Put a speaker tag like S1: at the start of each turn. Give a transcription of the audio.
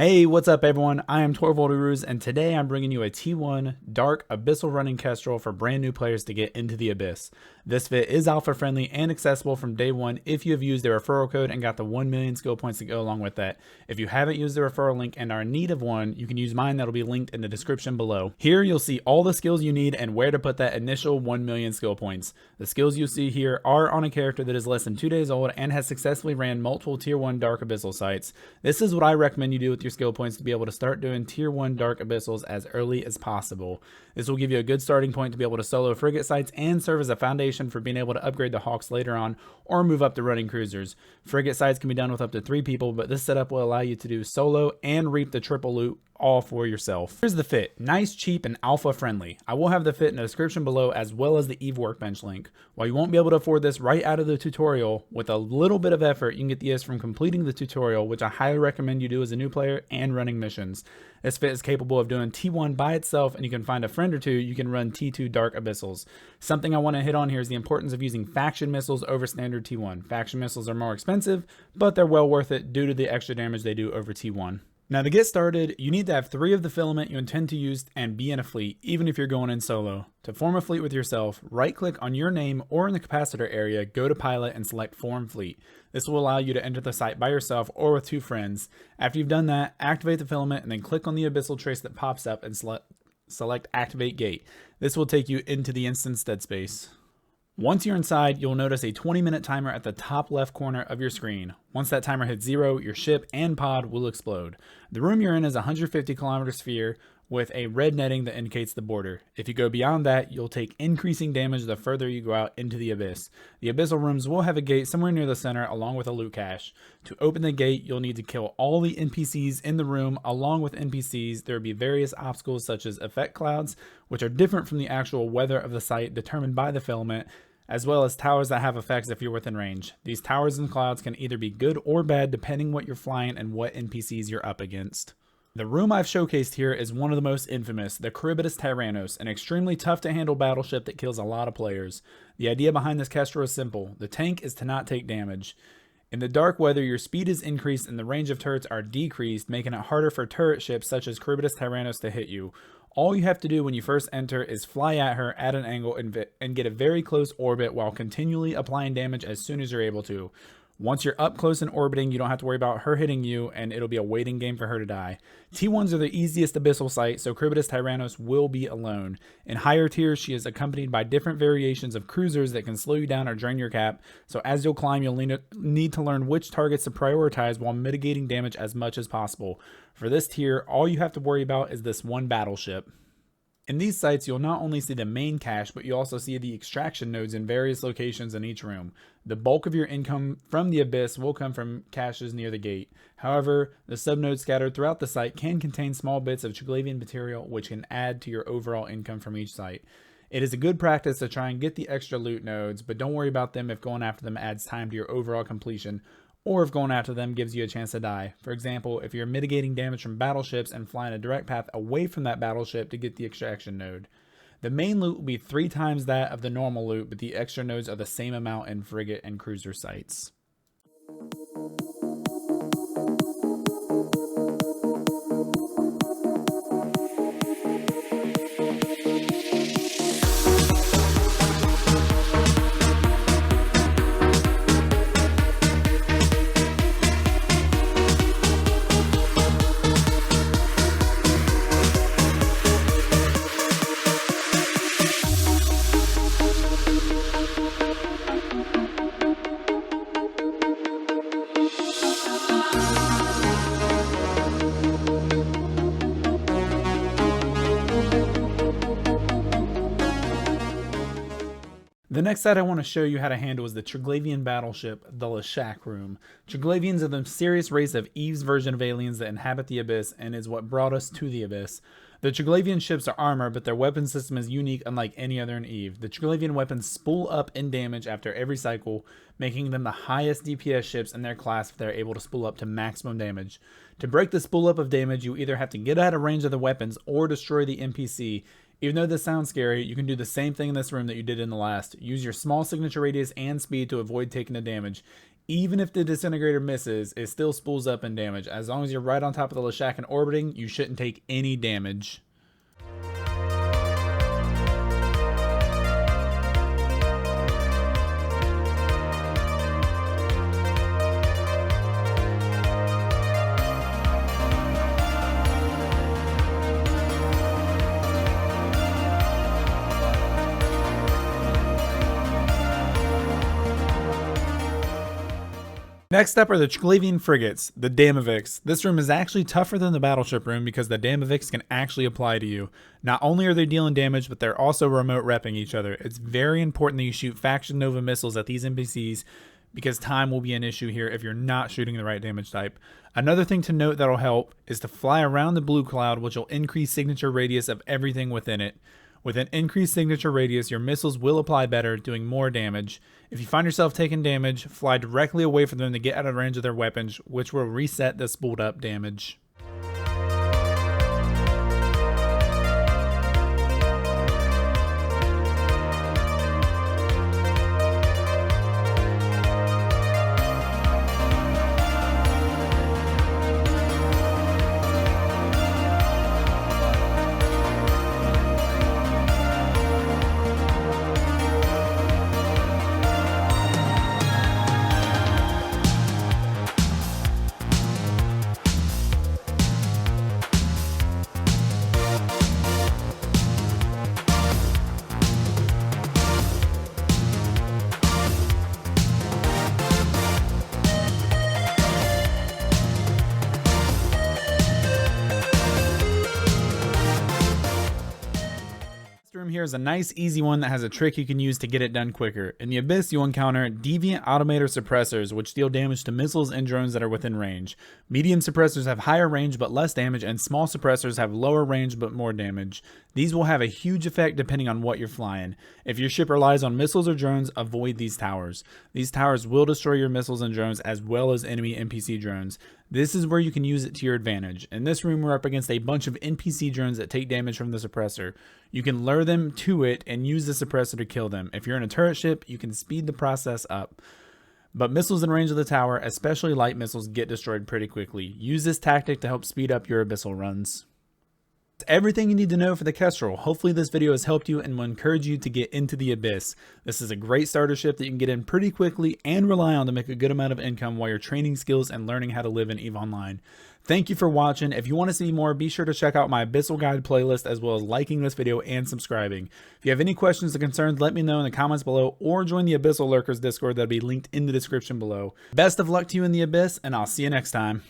S1: Hey, what's up everyone? I am Torvolduruz, and today I'm bringing you a T1 Dark Abyssal running Kestrel for brand new players to get into the Abyss. This fit is alpha friendly and accessible from day one if you have used the referral code and got the 1 million skill points to go along with that. If you haven't used the referral link and are in need of one, you can use mine that'll be linked in the description below. Here you'll see all the skills you need and where to put that initial 1 million skill points. The skills you see here are on a character that is less than 2 days old and has successfully ran multiple tier 1 Dark Abyssal sites. This is what I recommend you do with your skill points to be able to start doing tier 1 Dark Abyssals as early as possible. This will give you a good starting point to be able to solo frigate sites and serve as a foundation for being able to upgrade the Hawks later on or move up to running cruisers. Frigate sites can be done with up to 3 people, but this setup will allow you to do solo and reap the triple loot all for yourself. Here's the fit. Nice, cheap, and alpha friendly. I will have the fit in the description below as well as the Eve workbench link. While you won't be able to afford this right out of the tutorial, with a little bit of effort you can get this from completing the tutorial, which I highly recommend you do as a new player and running missions. This fit is capable of doing T1 by itself, and you can find a friend or two you can run T2 Dark Abyssals. Something I want to hit on here is the importance of using faction missiles over standard T1. Faction missiles are more expensive, but they're well worth it due to the extra damage they do over T1. Now to get started, you need to have 3 of the filament you intend to use and be in a fleet, even if you're going in solo. To form a fleet with yourself, right click on your name or in the capacitor area, go to pilot and select form fleet. This will allow you to enter the site by yourself or with 2 friends. After you've done that, activate the filament and then click on the abyssal trace that pops up and select activate gate. This will take you into the instance dead space. Once you're inside, you'll notice a 20-minute timer at the top left corner of your screen. Once that timer hits 0, your ship and pod will explode. The room you're in is a 150-kilometer sphere with a red netting that indicates the border. If you go beyond that, you'll take increasing damage the further you go out into the abyss. The abyssal rooms will have a gate somewhere near the center along with a loot cache. To open the gate, you'll need to kill all the NPCs in the room. Along with NPCs, there will be various obstacles such as effect clouds, which are different from the actual weather of the site determined by the filament, as well as towers that have effects if you're within range. These towers and clouds can either be good or bad depending what you're flying and what NPCs you're up against. The room I've showcased here is one of the most infamous, the Tyrannos, an extremely tough to handle battleship that kills a lot of players. The idea behind this Kestrel is simple. The tank is to not take damage. In the dark weather, your speed is increased and the range of turrets are decreased, making it harder for turret ships such as Tyrannos to hit you. All you have to do when you first enter is fly at her at an angle and get a very close orbit while continually applying damage as soon as you're able to. Once you're up close and orbiting, you don't have to worry about her hitting you, and it'll be a waiting game for her to die. T1s are the easiest abyssal site, so Tyrannos will be alone. In higher tiers, she is accompanied by different variations of cruisers that can slow you down or drain your cap, so as you'll climb, you'll need to learn which targets to prioritize while mitigating damage as much as possible. For this tier, all you have to worry about is this one battleship. In these sites, you'll not only see the main cache, but you also see the extraction nodes in various locations in each room. The bulk of your income from the Abyss will come from caches near the gate. However, the subnodes scattered throughout the site can contain small bits of Triglavian material which can add to your overall income from each site. It is a good practice to try and get the extra loot nodes, but don't worry about them if going after them adds time to your overall completion, or if going after them gives you a chance to die. For example, if you're mitigating damage from battleships and flying a direct path away from that battleship to get the extraction node. The main loot will be 3 times that of the normal loot, but the extra nodes are the same amount in frigate and cruiser sites. The next site I want to show you how to handle is the Triglavian Battleship, the Leshak Room. Triglavians are the mysterious race of Eve's version of aliens that inhabit the Abyss and is what brought us to the Abyss. The Triglavian ships are armored, but their weapon system is unique unlike any other in Eve. The Triglavian weapons spool up in damage after every cycle, making them the highest DPS ships in their class if they're able to spool up to maximum damage. To break the spool up of damage, you either have to get out of range of the weapons or destroy the NPC. Even though this sounds scary, you can do the same thing in this room that you did in the last. Use your small signature radius and speed to avoid taking the damage. Even if the disintegrator misses, it still spools up in damage. As long as you're right on top of the Leshak and orbiting, you shouldn't take any damage. Next up are the Triglavian Frigates, the Damavix. This room is actually tougher than the Battleship room because the Damavix can actually apply to you. Not only are they dealing damage, but they're also remote repping each other. It's very important that you shoot Faction Nova missiles at these NPCs because time will be an issue here if you're not shooting the right damage type. Another thing to note that'll help is to fly around the blue cloud, which will increase signature radius of everything within it. With an increased signature radius, your missiles will apply better, doing more damage. If you find yourself taking damage, fly directly away from them to get out of range of their weapons, which will reset the spooled up damage. Room here is a nice easy one that has a trick you can use to get it done quicker. In the Abyss, you'll encounter deviant automator suppressors, which deal damage to missiles and drones that are within range. Medium suppressors have higher range but less damage, and small suppressors have lower range but more damage. These will have a huge effect depending on what you're flying. If your ship relies on missiles or drones, avoid these towers. These towers will destroy your missiles and drones as well as enemy NPC drones. This is where you can use it to your advantage. In this room, we're up against a bunch of NPC drones that take damage from the suppressor. You can lure them to it and use the suppressor to kill them. If you're in a turret ship, you can speed the process up. But missiles in range of the tower, especially light missiles, get destroyed pretty quickly. Use this tactic to help speed up your Abyssal runs. That's everything you need to know for the Kestrel. Hopefully this video has helped you and will encourage you to get into the Abyss. This is a great starter ship that you can get in pretty quickly and rely on to make a good amount of income while you're training skills and learning how to live in EVE Online. Thank you for watching. If you want to see more, be sure to check out my Abyssal Guide playlist as well as liking this video and subscribing. If you have any questions or concerns, let me know in the comments below or join the Abyssal Lurkers Discord that'll be linked in the description below. Best of luck to you in the Abyss, and I'll see you next time.